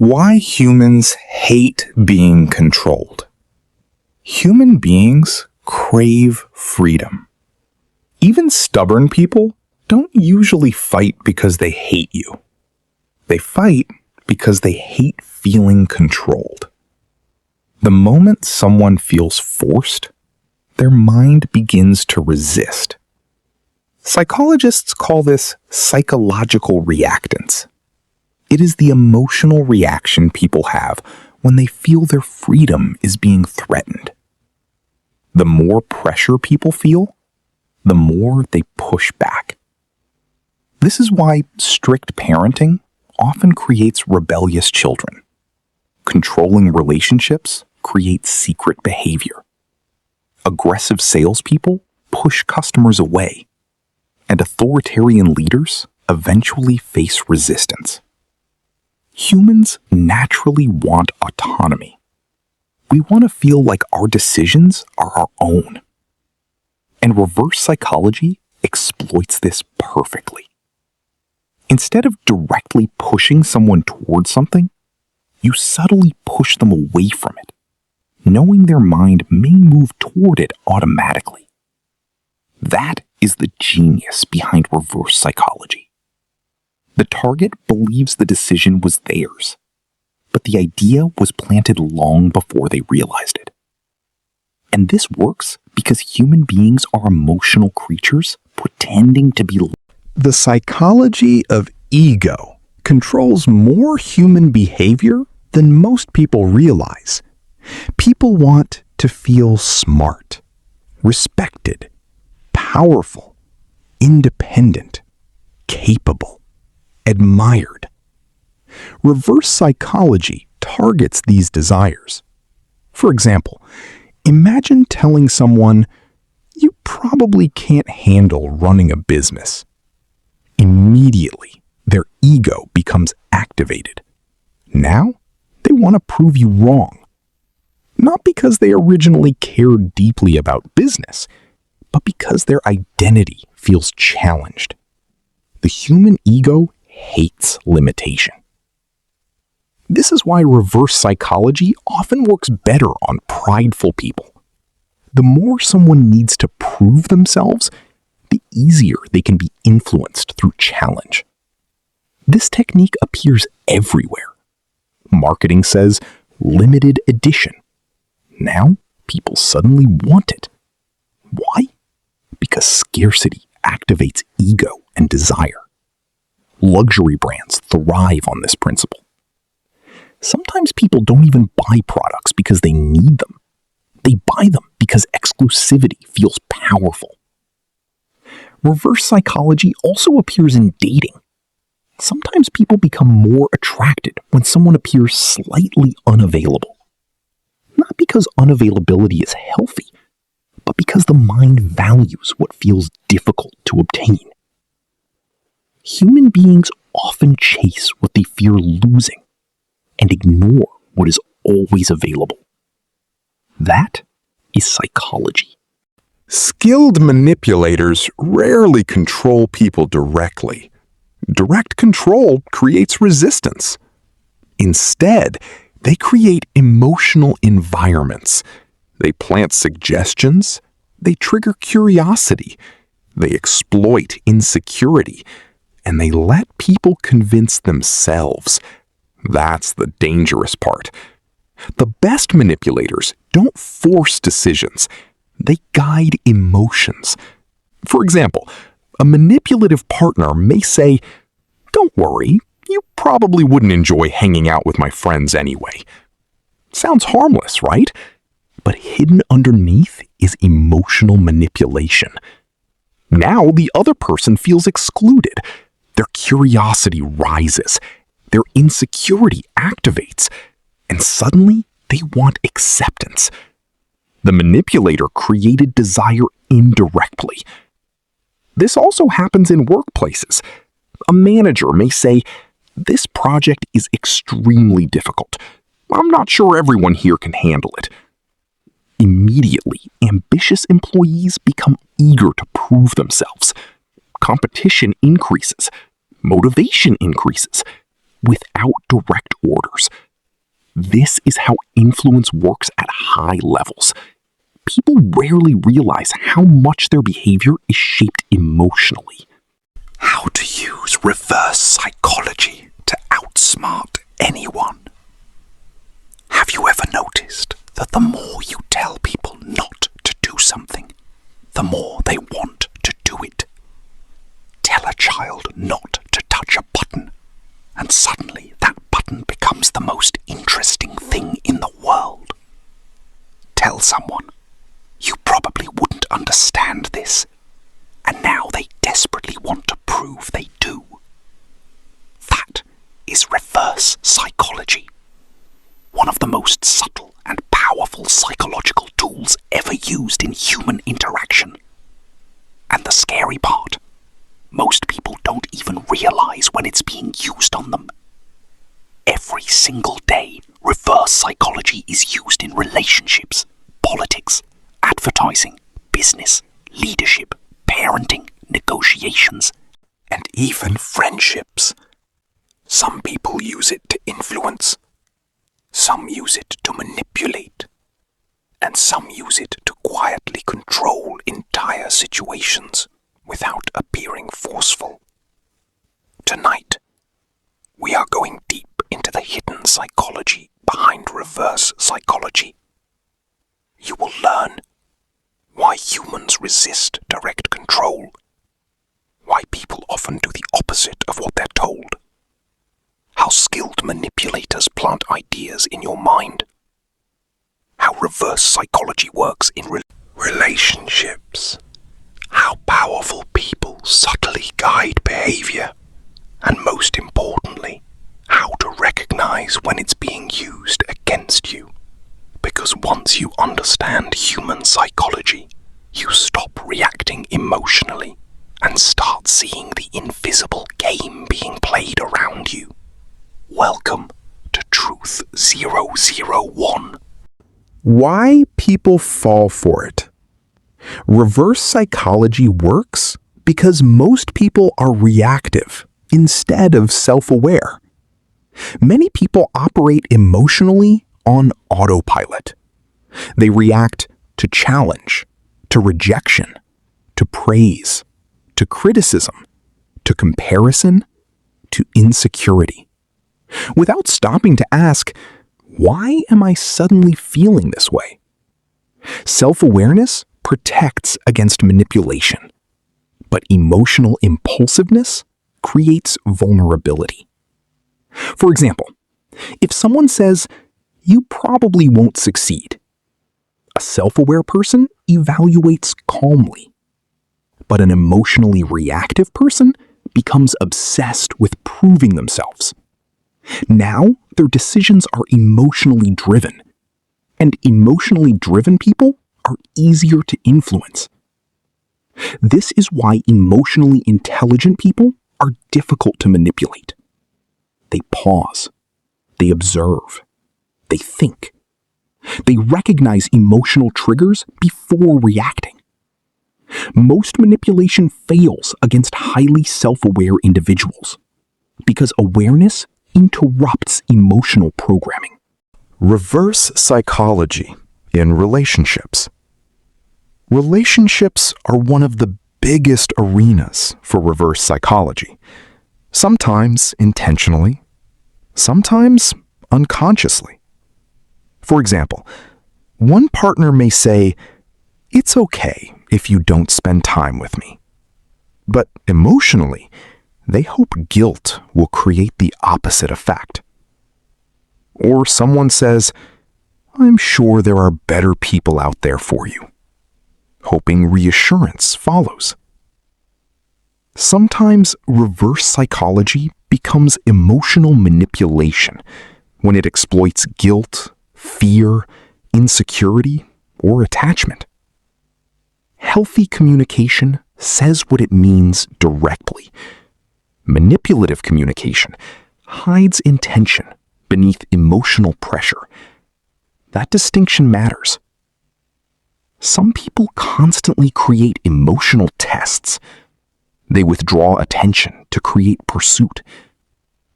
Why humans hate being controlled. Human beings crave freedom. Even stubborn people don't usually fight because they hate you. They fight because they hate feeling controlled. The moment someone feels forced, their mind begins to resist. Psychologists call this psychological reactance. It is the emotional reaction people have when they feel their freedom is being threatened. The more pressure people feel, the more they push back. This is why strict parenting often creates rebellious children. Controlling relationships creates secret behavior. Aggressive salespeople push customers away, and authoritarian leaders eventually face resistance. Humans naturally want autonomy. We want to feel like our decisions are our own. And reverse psychology exploits this perfectly. Instead of directly pushing someone towards something, you subtly push them away from it, knowing their mind may move toward it automatically. That is the genius behind reverse psychology. The target believes the decision was theirs, but the idea was planted long before they realized it. And this works because human beings are emotional creatures pretending to be. The psychology of ego controls more human behavior than most people realize. People want to feel smart, respected, powerful, independent, capable, admired. Reverse psychology targets these desires. For example, imagine telling someone, "You probably can't handle running a business." Immediately, their ego becomes activated. Now, they want to prove you wrong. Not because they originally cared deeply about business, but because their identity feels challenged. The human ego hates limitation. This is why reverse psychology often works better on prideful people. The more someone needs to prove themselves, the easier they can be influenced through challenge. This technique appears everywhere. Marketing says limited edition. Now, people suddenly want it. Why? Because scarcity activates ego and desire. Luxury brands thrive on this principle. Sometimes people don't even buy products because they need them. They buy them because exclusivity feels powerful. Reverse psychology also appears in dating. Sometimes people become more attracted when someone appears slightly unavailable. Not because unavailability is healthy, but because the mind values what feels difficult to obtain. Human beings often chase what they fear losing and ignore what is always available. That is psychology. Skilled manipulators rarely control people directly. Direct control creates resistance. Instead, they create emotional environments. They plant suggestions. They trigger curiosity. They exploit insecurity. And they let people convince themselves. That's the dangerous part. The best manipulators don't force decisions. They guide emotions. For example, a manipulative partner may say, "Don't worry, you probably wouldn't enjoy hanging out with my friends anyway." Sounds harmless, right? But hidden underneath is emotional manipulation. Now the other person feels excluded. Their curiosity rises. Their insecurity activates. And suddenly, they want acceptance. The manipulator created desire indirectly. This also happens in workplaces. A manager may say, "This project is extremely difficult. I'm not sure everyone here can handle it." Immediately, ambitious employees become eager to prove themselves. Competition increases. Motivation increases. without direct orders. This is how influence works at high levels. People rarely realize how much their behavior is shaped emotionally. How to use reverse psychology to outsmart anyone. Have you ever noticed that the more you tell people not to do something, the more they want to do it? Tell a child not to touch a button, and suddenly that button becomes the most interesting thing in the world. Tell someone, you probably wouldn't understand this, and now they desperately want to prove they do. That is reverse psychology, one of the most subtle and powerful psychological tools ever used in human interaction. And the scary part, most people don't even realize when it's being used on them. Every single day, reverse psychology is used in relationships, politics, advertising, business, leadership, parenting, negotiations, and even friendships. Some people use it to influence, some use it to manipulate, and some use it to quietly control entire situations without appearing forceful. Tonight, we are going deep into the hidden psychology behind reverse psychology. You will learn why humans resist direct control, why people often do the opposite of what they're told, how skilled manipulators plant ideas in your mind, how reverse psychology works in relationships, how powerful people subtly guide behavior, and most importantly, how to recognize when it's being used against you. Because once you understand human psychology, you stop reacting emotionally and start seeing the invisible game being played around you. Welcome to Truth 001. Why people fall for it. Reverse psychology works because most people are reactive instead of self-aware. Many people operate emotionally on autopilot. They react to challenge, to rejection, to praise, to criticism, to comparison, to insecurity, without stopping to ask, why am I suddenly feeling this way? Self-awareness protects against manipulation, but emotional impulsiveness creates vulnerability. For example, if someone says, you probably won't succeed, a self-aware person evaluates calmly, but an emotionally reactive person becomes obsessed with proving themselves. Now, their decisions are emotionally driven, and emotionally driven people are easier to influence. This is why emotionally intelligent people are difficult to manipulate. They pause, they observe, they think. They recognize emotional triggers before reacting. Most manipulation fails against highly self-aware individuals because awareness interrupts emotional programming. Reverse psychology in relationships. Relationships are one of the biggest arenas for reverse psychology, sometimes intentionally, sometimes unconsciously. For example, one partner may say, "It's okay if you don't spend time with me." But emotionally, they hope guilt will create the opposite effect. Or someone says, "I'm sure there are better people out there for you," hoping reassurance follows. Sometimes reverse psychology becomes emotional manipulation when it exploits guilt, fear, insecurity, or attachment. Healthy communication says what it means directly. Manipulative communication hides intention beneath emotional pressure. That distinction matters. Some people constantly create emotional tests. They withdraw attention to create pursuit.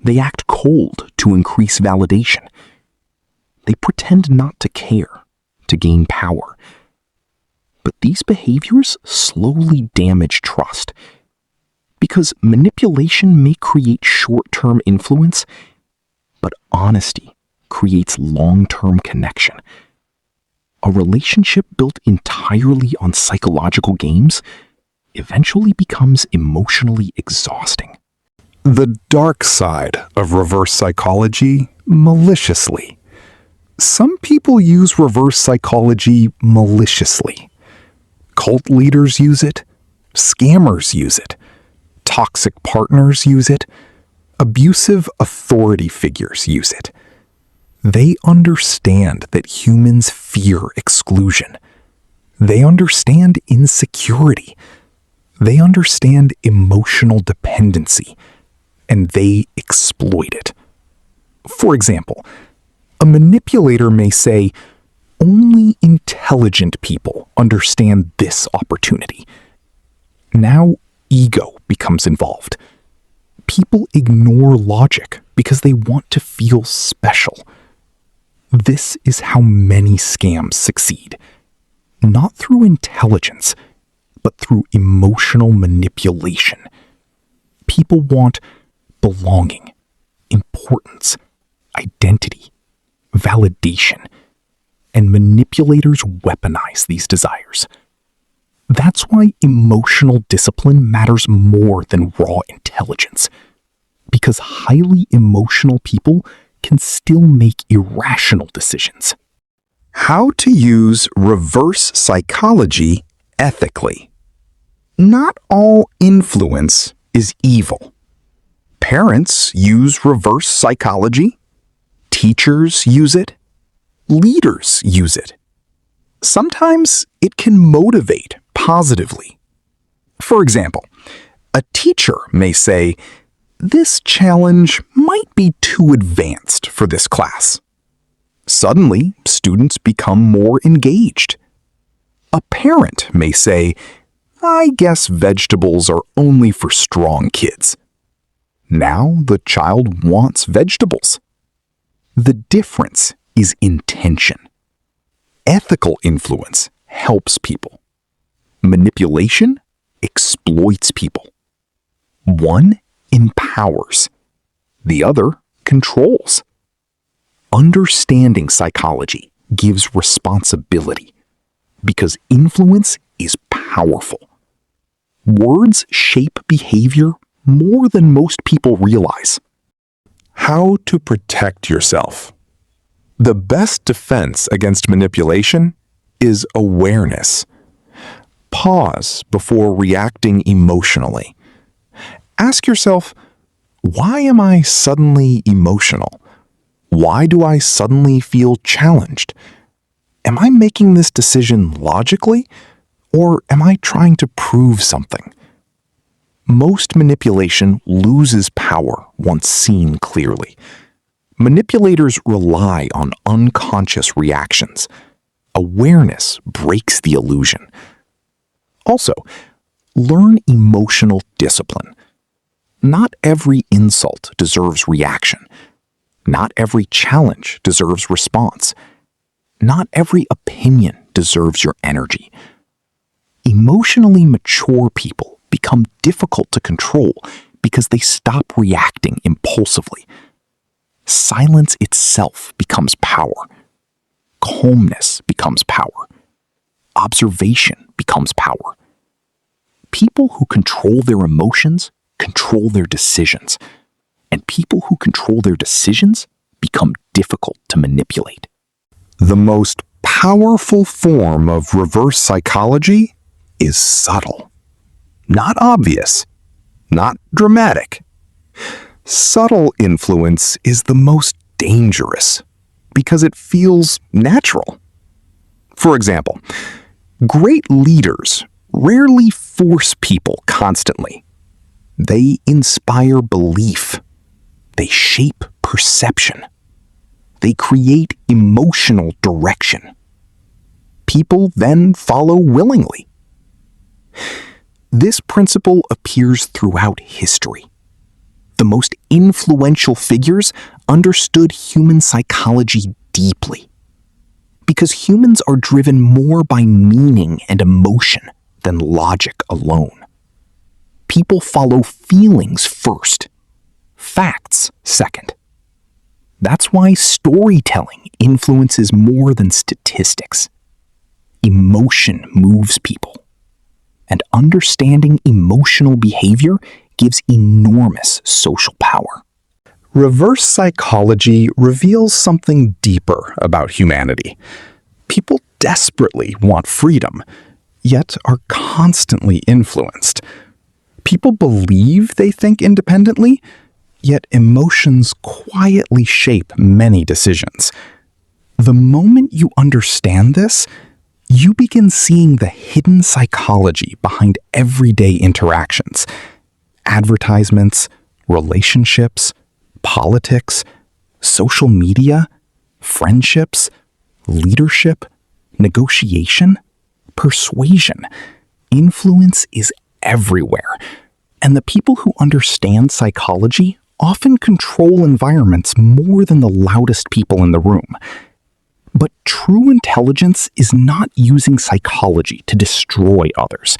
They act cold to increase validation. They pretend not to care to gain power. But these behaviors slowly damage trust, because manipulation may create short-term influence, but honesty creates long-term connection. A relationship built entirely on psychological games eventually becomes emotionally exhausting. The dark side of reverse psychology, maliciously. Some people use reverse psychology maliciously. Cult leaders use it. Scammers use it. Toxic partners use it. Abusive authority figures use it. They understand that humans fear exclusion. They understand insecurity. They understand emotional dependency, and they exploit it. For example, a manipulator may say, "Only intelligent people understand this opportunity." Now, ego becomes involved. People ignore logic because they want to feel special. This is how many scams succeed. Not through intelligence, but through emotional manipulation. People want belonging, importance, identity, validation, and manipulators weaponize these desires. That's why emotional discipline matters more than raw intelligence, because highly emotional people can still make irrational decisions. How to use reverse psychology ethically. Not all influence is evil. Parents use reverse psychology. Teachers use it. Leaders use it. Sometimes it can motivate positively. For example, a teacher may say, "This challenge might be too advanced for this class." Suddenly, students become more engaged. A parent may say, "I guess vegetables are only for strong kids." Now the child wants vegetables. The difference is intention. Ethical influence helps people. Manipulation exploits people. One empowers. The other controls. Understanding psychology gives responsibility, because influence is powerful. Words shape behavior more than most people realize. How to protect yourself. The best defense against manipulation is awareness. Pause before reacting emotionally. Ask yourself, why am I suddenly emotional? Why do I suddenly feel challenged? Am I making this decision logically, or am I trying to prove something? Most manipulation loses power once seen clearly. Manipulators rely on unconscious reactions. Awareness breaks the illusion. Also, learn emotional discipline. Not every insult deserves reaction. Not every challenge deserves response. Not every opinion deserves your energy. Emotionally mature people become difficult to control because they stop reacting impulsively. Silence itself becomes power. Calmness becomes power. Observation becomes power. People who control their emotions control their decisions, and people who control their decisions become difficult to manipulate. The most powerful form of reverse psychology is subtle. Not obvious, not dramatic. Subtle influence is the most dangerous because it feels natural. For example, great leaders rarely force people constantly. They inspire belief. They shape perception. They create emotional direction. People then follow willingly. This principle appears throughout history. the most influential figures, understood human psychology deeply. Because humans are driven more by meaning and emotion than logic alone. People follow feelings first, facts second. That's why storytelling influences more than statistics. Emotion moves people. And understanding emotional behavior gives enormous social power. Reverse psychology reveals something deeper about humanity. People desperately want freedom, yet are constantly influenced. People believe they think independently, yet emotions quietly shape many decisions. The moment you understand this, you begin seeing the hidden psychology behind everyday interactions. Advertisements, relationships, politics, social media, friendships, leadership, negotiation, persuasion. Influence is everywhere, and the people who understand psychology often control environments more than the loudest people in the room. But true intelligence is not using psychology to destroy others.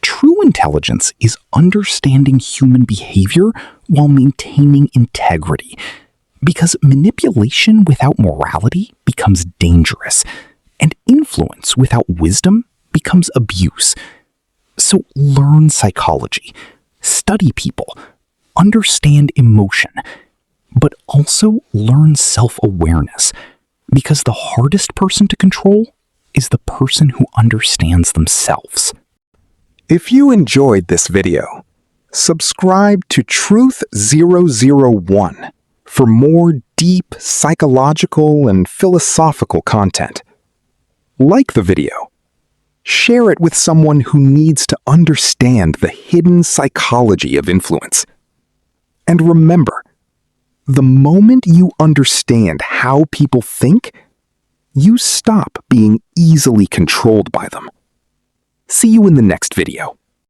True intelligence is understanding human behavior while maintaining integrity. Because manipulation without morality becomes dangerous, and influence without wisdom becomes abuse. So learn psychology, study people, understand emotion, but also learn self-awareness. Because the hardest person to control is the person who understands themselves. If you enjoyed this video, subscribe to Truth 001 for more deep psychological and philosophical content. Like the video. Share it with someone who needs to understand the hidden psychology of influence. And remember, the moment you understand how people think, you stop being easily controlled by them. See you in the next video.